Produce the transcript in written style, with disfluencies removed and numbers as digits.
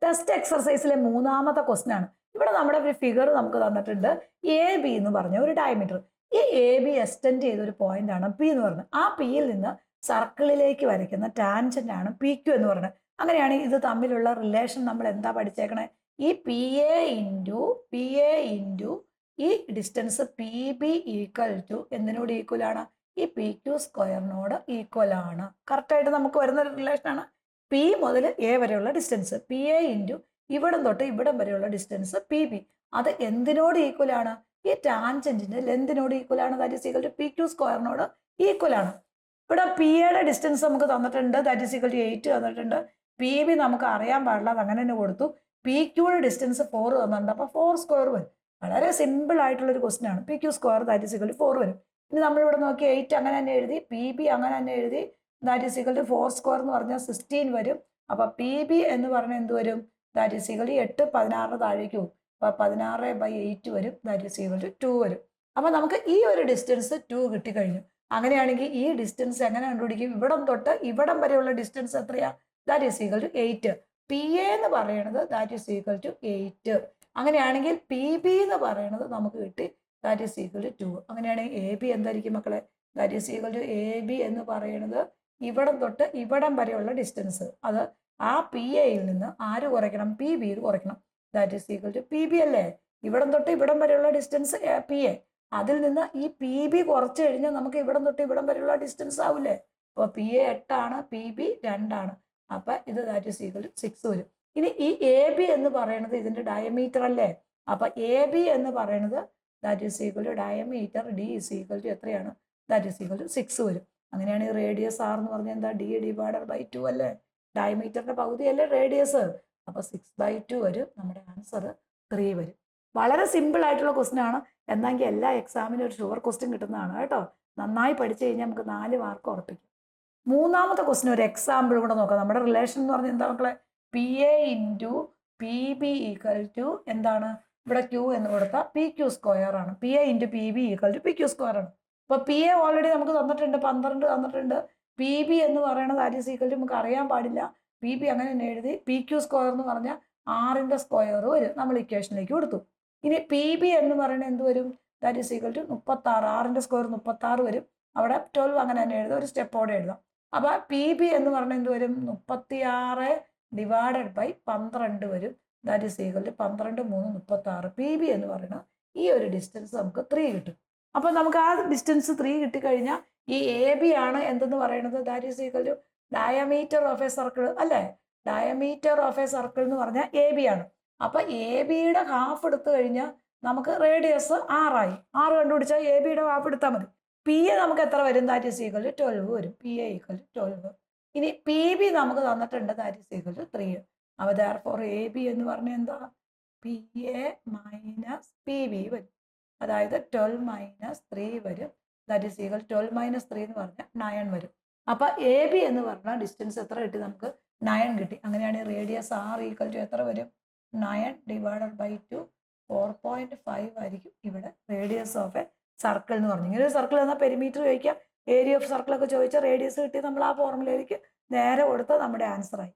Test എക്സർസൈസിലെ മൂന്നാമത്തെ question ആണ്. ഇവിടെ നമ്മുടെ ഒരു ഫിഗർ നമുക്ക് തന്നിട്ടുണ്ട്. എ ബി എന്ന് പറഞ്ഞ ഒരു ഡയമീറ്റർ. ഈ എ ബി എക്സ്റ്റെൻഡ് ചെയ്ത ഒരു പോയിന്റ് ആണ് പി എന്ന് പറയുന്നത്. ആ പിയിൽ നിന്ന് സർക്കിളിലേക്ക് വരയ്ക്കുന്ന ടാൻജന്റ് ആണ് പി ക്യു എന്ന് പറയുന്നത്. അങ്ങനെയാണെങ്കിൽ ഇത് തമ്മിലുള്ള റിലേഷൻ നമ്മൾ എന്താ പഠിച്ചേക്കണേ? ഈ പി എ ഇൻറ്റു ഈ distance P B equal to എന്തിനോട് ഈക്വൽ ആണ്? ഈ പി ക്യു സ്ക്വയറിനോട് ഈക്വൽ ആണ്. കറക്റ്റായിട്ട് നമുക്ക് വരുന്ന ഒരു റിലേഷൻ ആണ്. പി മുതൽ എ വരെയുള്ള ഡിസ്റ്റൻസ് പി എ ഇൻറ്റു ഇവിടം തൊട്ട് ഇവിടം വരെയുള്ള ഡിസ്റ്റൻസ് പി ബി, അത് എന്തിനോട് ഈക്വൽ ആണ്? ഈ ടാൻജന്റിന്റെ ലെന്തിനോട് ഈക്വൽ ആണ്. That is equal to P Q സ്ക്വയറിനോട് ഈക്വൽ ആണ്. ഇവിടെ പി എയുടെ ഡിസ്റ്റൻസ് നമുക്ക് തന്നിട്ടുണ്ട്, ദാറ്റ് ഈസ് ഈക്വൽ ടു 8 തന്നിട്ടുണ്ട്. പി ബി നമുക്ക് അറിയാൻ പാടില്ല, അത് അങ്ങനെ തന്നെ കൊടുത്തു. പി ക്യൂയുടെ ഡിസ്റ്റൻസ് 4 തന്നിട്ടുണ്ട്, അപ്പോൾ 4 സ്ക്വയർ വരും. വളരെ സിമ്പിൾ ആയിട്ടുള്ള ഒരു ക്വസ്റ്റൻ ആണ്. P Q square that is equal to 4 വരും. ഇനി നമ്മളിവിടെ നോക്കി 8 അങ്ങനെ തന്നെ എഴുതി, പി ബി അങ്ങനെ തന്നെ എഴുതി. That is equal to 4 square എന്ന് പറഞ്ഞാൽ 16 വരും. അപ്പോൾ പി ബി എന്ന് പറഞ്ഞാൽ എന്ത് വരും? ദാറ്റ് ഈസ് ഈക്വൽ ടു 8 16 താഴേക്ക് പോകും. അപ്പോൾ 16/8 വരും. ദാറ്റ് ഈസ് ഈക്വൽ ടു 2 വരും. അപ്പോൾ നമുക്ക് ഈ ഒരു ഡിസ്റ്റൻസ് 2 കിട്ടിക്കഴിഞ്ഞു. അങ്ങനെയാണെങ്കിൽ ഈ ഡിസ്റ്റൻസ് എങ്ങനെ കണ്ടുപിടിക്കും? ഇവിടം തൊട്ട് ഇവിടം വരെയുള്ള ഡിസ്റ്റൻസ് എത്രയാ? That is equal to 8. P A എന്ന് പറയുന്നത് ദാറ്റ് ഈസ് ഈക്വൽ ടു 8. അങ്ങനെയാണെങ്കിൽ പി ബി എന്ന് പറയുന്നത് നമുക്ക് കിട്ടി, ദാറ്റ് ഈസ് ഈക്വൽ ടു 2. അങ്ങനെയാണെങ്കിൽ എ ബി എന്തായിരിക്കും മക്കളെ? That is equal to A B എന്ന് പറയുന്നത് ഇവിടം തൊട്ട് ഇവിടം വരെയുള്ള ഡിസ്റ്റൻസ്, അത് ആ പി എയിൽ നിന്ന് ആര് കുറയ്ക്കണം? പി ബി കുറയ്ക്കണം. That is equal to P B അല്ലേ? ഇവിടം തൊട്ട് ഇവിടം വരെയുള്ള ഡിസ്റ്റൻസ് പി എ, അതിൽ നിന്ന് ഈ പി ബി കുറച്ച് കഴിഞ്ഞാൽ നമുക്ക് ഇവിടം തൊട്ട് ഇവിടം വരെയുള്ള ഡിസ്റ്റൻസ് ആവില്ലേ? അപ്പോൾ പി എ 8 ആണ്, പി ബി 2 ആണ്. അപ്പം ഇത് ദാറ്റ് ഈസ് ഈക്വൽ ടു 6 വരും. ഇനി ഈ എ ബി എന്ന് പറയുന്നത് ഇതിന്റെ ഡയമീറ്റർ അല്ലേ? അപ്പൊ എ ബി എന്ന് പറയുന്നത് that is equal to diameter D is equal to എത്രയാണ്? ദാറ്റ് ഈസ് ഈക്വൽ ടു 6 വരും. അങ്ങനെയാണ് ഈ റേഡിയസ് ആർ എന്ന് പറഞ്ഞാൽ എന്താ? ഡി ഡിവൈഡഡ് ബൈ 2 അല്ലേ? ഡയമീറ്ററിന്റെ പകുതി അല്ലേ റേഡിയസ്? അപ്പൊ 6/2 വരും. നമ്മുടെ ആൻസർ 3 വരും. വളരെ സിമ്പിൾ ആയിട്ടുള്ള ക്വസ്റ്റൻ ആണ്. എന്നെങ്കിൽ എല്ലാ എക്സാമിനും ഒരു ഷുവർ ക്വസ്റ്റ്യൻ കിട്ടുന്നതാണ് കേട്ടോ. നന്നായി പഠിച്ചു കഴിഞ്ഞാൽ നമുക്ക് 4 മാർക്ക് ഉറപ്പിക്കും. മൂന്നാമത്തെ ക്വസ്റ്റ്യൻ ഒരു എക്സാമ്പിൾ കൂടെ നോക്കാം. നമ്മുടെ റിലേഷൻ എന്ന് പറഞ്ഞാൽ എന്താ മക്കളെ? P A into P B equal to എന്താണ്? ഇവിടെ ക്യൂ എന്ന് കൊടുത്താൽ പി ക്യൂ സ്ക്വയർ ആണ്. P A into P B equal to P Q square ആണ്. അപ്പോൾ പി എ ഓൾറെഡി നമുക്ക് തന്നിട്ടുണ്ട്, 12 തന്നിട്ടുണ്ട്. പി ബി എന്ന് പറയുന്നത് ദാറ്റ് ഈസ് ഈക്വൽ ടു നമുക്ക് അറിയാൻ പാടില്ല, പി ബി അങ്ങനെ തന്നെ എഴുതി. പി ക്യൂ സ്ക്വയർ എന്ന് പറഞ്ഞാൽ 6ന്റെ സ്ക്വയർ വരും. നമ്മൾ ഇക്വേഷനിലേക്ക് കൊടുത്തു. ഇനി പി ബി എന്ന് പറയുന്നത് എന്ത് വരും? That is equal to 36. 6ന്റെ സ്ക്വയർ 36 വരും. അവിടെ 12 അങ്ങനെ തന്നെ എഴുതാം, ഒരു സ്റ്റെപ്പോടെ എഴുതാം. അപ്പോൾ പി ബി എന്ന് പറഞ്ഞാൽ എന്ത് വരും? 36 ഡിവൈഡഡ് ബൈ 12 വരും. That is equal to 12 3 36. P B എന്ന് പറയുന്നത് ഈ ഒരു ഡിസ്റ്റൻസ് നമുക്ക് 3 കിട്ടും. അപ്പോൾ നമുക്ക് ആ ഡിസ്റ്റൻസ് 3 കിട്ടിക്കഴിഞ്ഞാൽ ഈ എ ബി ആണ് എന്തെന്ന് പറയുന്നത്? That is equal to diameter of a circle അല്ലേ? ഡയമീറ്റർ ഓഫ് എ സർക്കിൾ എന്ന് പറഞ്ഞാൽ എ ബി ആണ്. അപ്പൊ എ ബിയുടെ ഹാഫ് എടുത്തു കഴിഞ്ഞാൽ നമുക്ക് റേഡിയസ് 6 ആയി. 6 കണ്ടുപിടിച്ചാൽ എ ബിയുടെ ഹാഫ് എടുത്താൽ മതി. പി എ നമുക്ക് എത്ര വരും? ദാറ്റ് ഈസ് ഈക്വൽ ടു 12 വരും. P A equal to 12. ഇനി പി ബി നമുക്ക് തന്നിട്ടുണ്ട്, ദാറ്റ് ഈസ് ഈക്വൽ ടു 3. അപ്പോൾ ദെയർഫോർ എ ബി എന്ന് പറഞ്ഞാൽ എന്താ? P A minus P B വരും. അതായത് 12 - 3 വരും. ദാറ്റ് ഈസ് ഈക്വൽ 12 - 3 എന്ന് പറഞ്ഞാൽ 9 വരും. അപ്പൊ എ ബി എന്ന് പറഞ്ഞാൽ ഡിസ്റ്റൻസ് എത്ര കിട്ടി? നമുക്ക് 9 കിട്ടി. അങ്ങനെയാണെങ്കിൽ റേഡിയസ് ആർ ഈക്വൽ ടു എത്ര വരും? 9 ഡിവൈഡഡ് ബൈ 2 4.5 ആയിരിക്കും ഇവിടെ റേഡിയസ് ഓഫ് എ സർക്കിൾ എന്ന് പറഞ്ഞു. ഇങ്ങനെ ഒരു സർക്കിൾ എന്നാൽ പെരിമീറ്റർ ചോദിക്കാം, ഏരിയ ഓഫ് സർക്കിൾ ഒക്കെ ചോദിച്ചാൽ റേഡിയസ് കിട്ടി നമ്മൾ ആ ഫോർമുലയിലേക്ക് നേരെ കൊടുത്താൽ നമ്മുടെ ആൻസർ ആയി.